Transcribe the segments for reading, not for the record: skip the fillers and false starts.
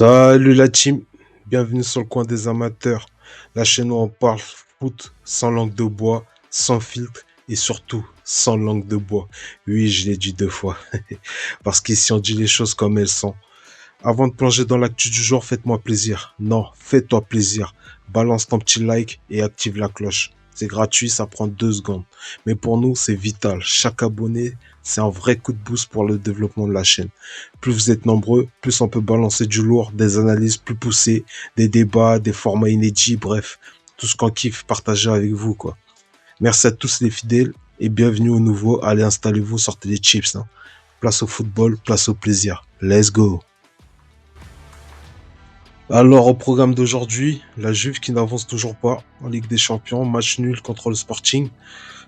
Salut la team, bienvenue sur le coin des amateurs, la chaîne où on parle foot sans langue de bois, sans filtre et surtout sans langue de bois. Oui, je l'ai dit deux fois, parce qu'ici on dit les choses comme elles sont. Avant de plonger dans l'actu du jour, faites-moi plaisir. Non, fais-toi plaisir. Balance ton petit like et active la cloche. C'est gratuit, ça prend 2 secondes. Mais pour nous, c'est vital. Chaque abonné, c'est un vrai coup de boost pour le développement de la chaîne. Plus vous êtes nombreux, plus on peut balancer du lourd, des analyses plus poussées, des débats, des formats inédits, bref, tout ce qu'on kiffe partager avec vous, quoi. Merci à tous les fidèles et bienvenue aux nouveaux. Allez, installez-vous, sortez les chips, hein. Place au football, place au plaisir. Let's go! Alors, au programme d'aujourd'hui, la Juve qui n'avance toujours pas en Ligue des Champions, match nul contre le Sporting,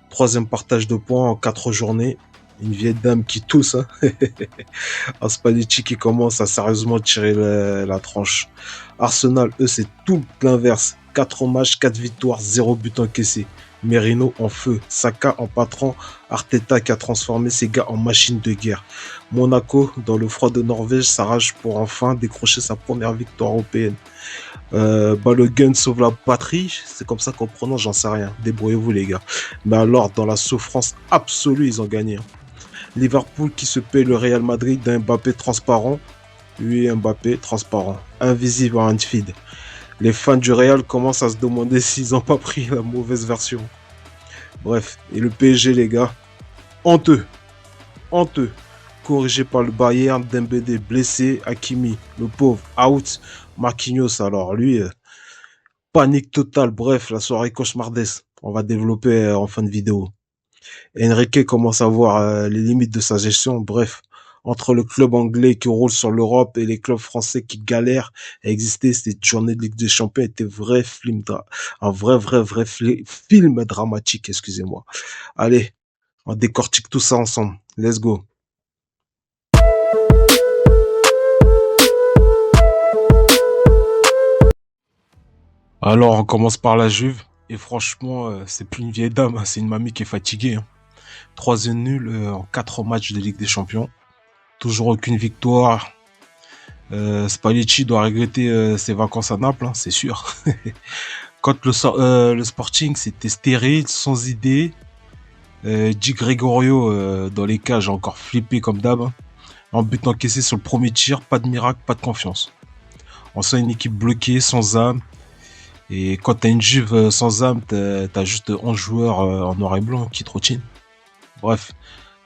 troisième partage de points en 4 journées, une vieille dame qui tousse, hein. Un Spalletti qui commence à sérieusement tirer la tranche. Arsenal, eux, c'est tout l'inverse. 4 matchs, 4 victoires, 0 but encaissé. Merino en feu, Saka en patron, Arteta qui a transformé ses gars en machine de guerre. Monaco, dans le froid de Norvège, s'arrache pour enfin décrocher sa première victoire européenne. Balogun sauve la patrie, c'est comme ça qu'on prononce, j'en sais rien. Débrouillez-vous les gars. Mais alors, dans la souffrance absolue, ils ont gagné. Liverpool qui se paie le Real Madrid d'un Mbappé transparent. Oui, Mbappé transparent. Invisible à Anfield. Les fans du Real commencent à se demander s'ils n'ont pas pris la mauvaise version. Bref, et le PSG les gars, honteux, honteux. Corrigé par le Bayern, Dembélé blessé, Hakimi, le pauvre, out. Marquinhos, alors lui, panique totale. Bref, la soirée cauchemardesque. On va développer en fin de vidéo. Enrique commence à voir les limites de sa gestion. Bref, entre le club anglais qui roule sur l'Europe et les clubs français qui galèrent à exister, cette journée de Ligue des Champions était un vrai film dramatique, excusez-moi. Allez, on décortique tout ça ensemble. Let's go. Alors, on commence par la Juve. Et franchement, c'est plus une vieille dame, hein, c'est une mamie qui est fatiguée, hein. Troisième nul en 4 matchs de Ligue des Champions. Toujours aucune victoire. Spalletti doit regretter ses vacances à Naples, hein, c'est sûr. Quand le Sporting, c'était stérile, sans idée. Di Gregorio dans les cages a encore flippé comme d'hab, hein. En but encaissé sur le premier tir, pas de miracle, pas de confiance. On sent une équipe bloquée, sans âme. Et quand t'as une Juve sans âme, t'as juste 11 joueurs en noir et blanc qui trottinent. Bref,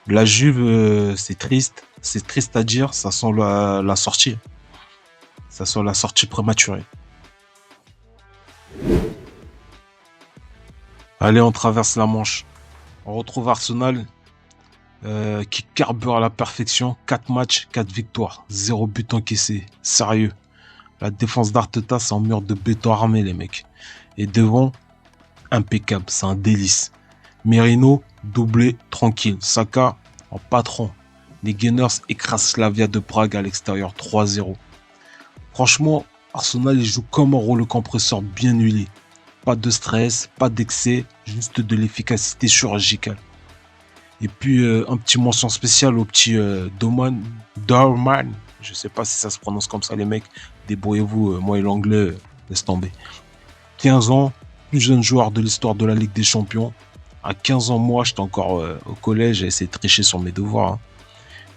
la Juve, c'est triste. C'est triste à dire, ça sent la sortie. Ça sent la sortie prématurée. Allez, on traverse la Manche. On retrouve Arsenal qui carbure à la perfection. 4 matchs, 4 victoires. 0 but encaissé. Sérieux. La défense d'Arteta, c'est un mur de béton armé, les mecs. Et devant, impeccable. C'est un délice. Merino, doublé, tranquille. Saka, en patron. Les Gunners écrasent Slavia de Prague à l'extérieur 3-0. Franchement, Arsenal, il joue comme un rouleau compresseur bien huilé. Pas de stress, pas d'excès, juste de l'efficacité chirurgicale. Et puis, un petit mention spéciale au petit Dorman. Je sais pas si ça se prononce comme ça, les mecs. Débrouillez-vous, moi et l'anglais, laisse tomber. 15 ans, plus jeune joueur de l'histoire de la Ligue des Champions. À 15 ans, moi, j'étais encore au collège, j'ai essayé de tricher sur mes devoirs, hein.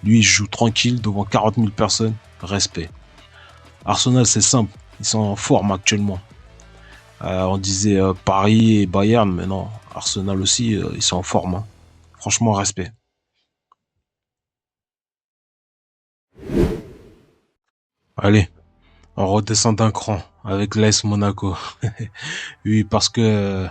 Lui, il joue tranquille devant 40 000 personnes. Respect. Arsenal, c'est simple. Ils sont en forme actuellement. On disait Paris et Bayern, mais non. Arsenal aussi, ils sont en forme, hein. Franchement, respect. Allez, on redescend d'un cran avec l'AS Monaco. Oui, parce que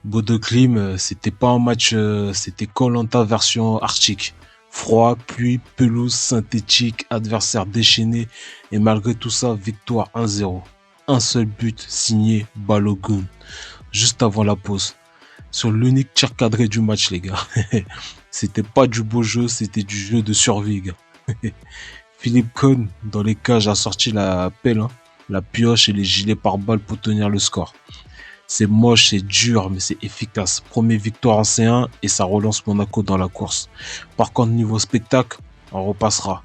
Bodø/Glimt, c'était pas un match, c'était koh version arctique. Froid, pluie, pelouse synthétique, adversaire déchaîné et malgré tout ça, victoire 1-0. Un seul but signé Balogun juste avant la pause. Sur l'unique tir cadré du match, les gars. C'était pas du beau jeu, c'était du jeu de survie, gars. Philippe Cohn, dans les cages, a sorti la pelle, hein, la pioche et les gilets pare-balles pour tenir le score. C'est moche, c'est dur, mais c'est efficace. Première victoire en C1 et ça relance Monaco dans la course. Par contre, niveau spectacle, on repassera.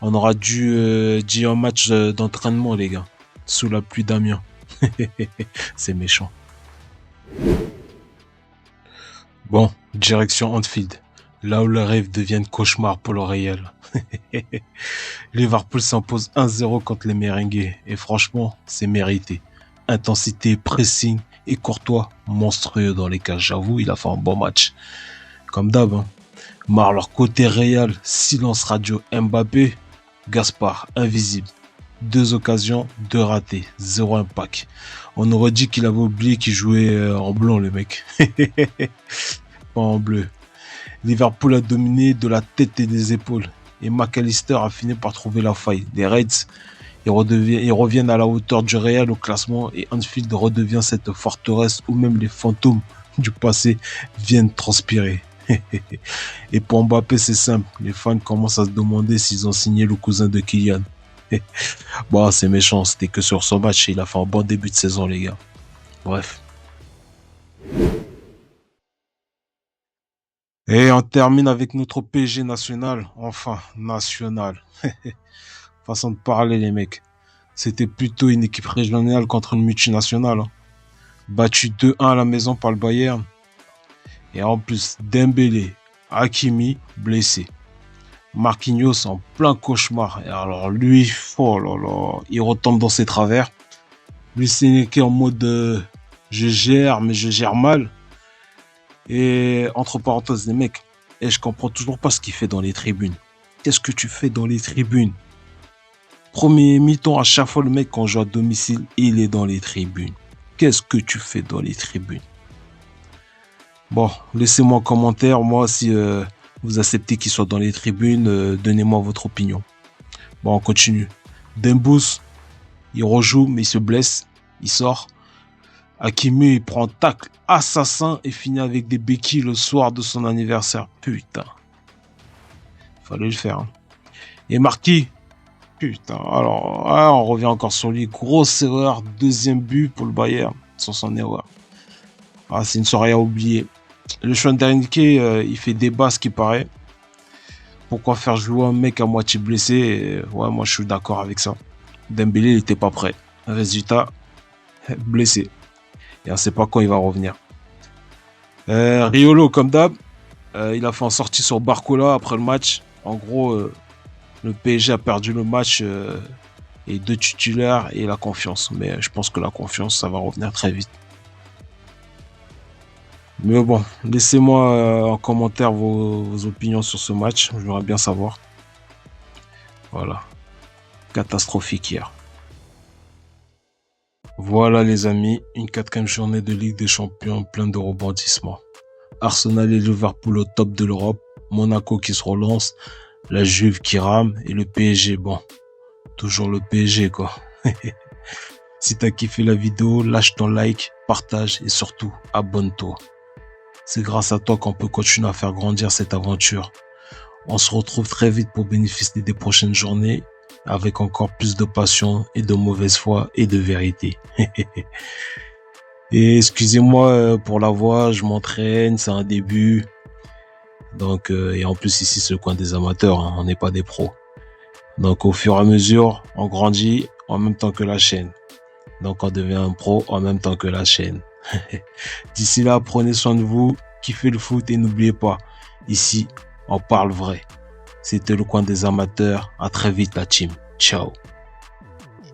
On aura dit un match d'entraînement, les gars, sous la pluie d'Amiens. C'est méchant. Bon, direction Anfield, là où le rêve devient cauchemar pour le Real. Liverpool s'impose 1-0 contre les Merengues et franchement, c'est mérité. Intensité, pressing et Courtois monstrueux dans les cages. J'avoue, il a fait un bon match. Comme d'hab, hein. Mais alors côté Real, silence radio. Mbappé, Gaspard, invisible. 2 occasions, 2 ratés, 0 impact. On aurait dit qu'il avait oublié qu'il jouait en blanc, le mec. Pas en bleu. Liverpool a dominé de la tête et des épaules. Et McAllister a fini par trouver la faille. Les Reds, ils reviennent à la hauteur du Real au classement et Anfield redevient cette forteresse où même les fantômes du passé viennent transpirer. Et pour Mbappé, c'est simple. Les fans commencent à se demander s'ils ont signé le cousin de Kylian. Bon, c'est méchant. C'était que sur son match. Il a fait un bon début de saison, les gars. Bref. Et on termine avec notre PSG national. Enfin, national. Façon de parler, les mecs. C'était plutôt une équipe régionale contre une multinationale. Hein. Battu 2-1 à la maison par le Bayern. Et en plus, Dembélé, Hakimi, blessé. Marquinhos en plein cauchemar. Et alors lui, oh là là, il retombe dans ses travers. Lui, c'est en mode je gère, mais je gère mal. Et entre parenthèses, les mecs, et je comprends toujours pas ce qu'il fait dans les tribunes. Qu'est-ce que tu fais dans les tribunes? Premier mi-temps, à chaque fois, le mec, quand joue à domicile, il est dans les tribunes. Qu'est-ce que tu fais dans les tribunes? Bon, laissez-moi un commentaire. Moi, si vous acceptez qu'il soit dans les tribunes, donnez-moi votre opinion. Bon, on continue. Dembous, il rejoue, mais il se blesse. Il sort. Hakimi, il prend tacle assassin et finit avec des béquilles le soir de son anniversaire. Putain. Fallait le faire. Hein. Et Marquis. Putain. Alors, on revient encore sur lui. Grosse erreur. Deuxième but pour le Bayern. Sur son erreur. Ah, c'est une soirée à oublier. Le Schwanderink, il fait débat ce qui paraît. Pourquoi faire jouer un mec à moitié blessé? Ouais, moi je suis d'accord avec ça. Dembélé, il était pas prêt. Résultat, blessé. Et on sait pas quand il va revenir. Riolo, comme d'hab, il a fait en sortie sur Barcola après le match. En gros, le PSG a perdu le match et 2 titulaires et la confiance. Mais je pense que la confiance, ça va revenir très vite. Mais bon, laissez-moi en commentaire vos opinions sur ce match. J'aimerais bien savoir. Voilà. Catastrophique hier. Voilà les amis, une 4e journée de Ligue des Champions plein de rebondissements. Arsenal et Liverpool au top de l'Europe, Monaco qui se relance, la Juve qui rame et le PSG, bon, toujours le PSG quoi. Si t'as kiffé la vidéo, lâche ton like, partage et surtout abonne-toi. C'est grâce à toi qu'on peut continuer à faire grandir cette aventure. On se retrouve très vite pour bénéficier des prochaines journées avec encore plus de passion et de mauvaise foi et de vérité. Et excusez-moi pour la voix, je m'entraîne, c'est un début. Donc et en plus ici c'est le coin des amateurs, hein, on n'est pas des pros. Donc au fur et à mesure, on grandit en même temps que la chaîne. Donc on devient un pro en même temps que la chaîne. D'ici là, prenez soin de vous, kiffez le foot et n'oubliez pas, ici, on parle vrai. C'était le coin des amateurs. À très vite la team. Ciao.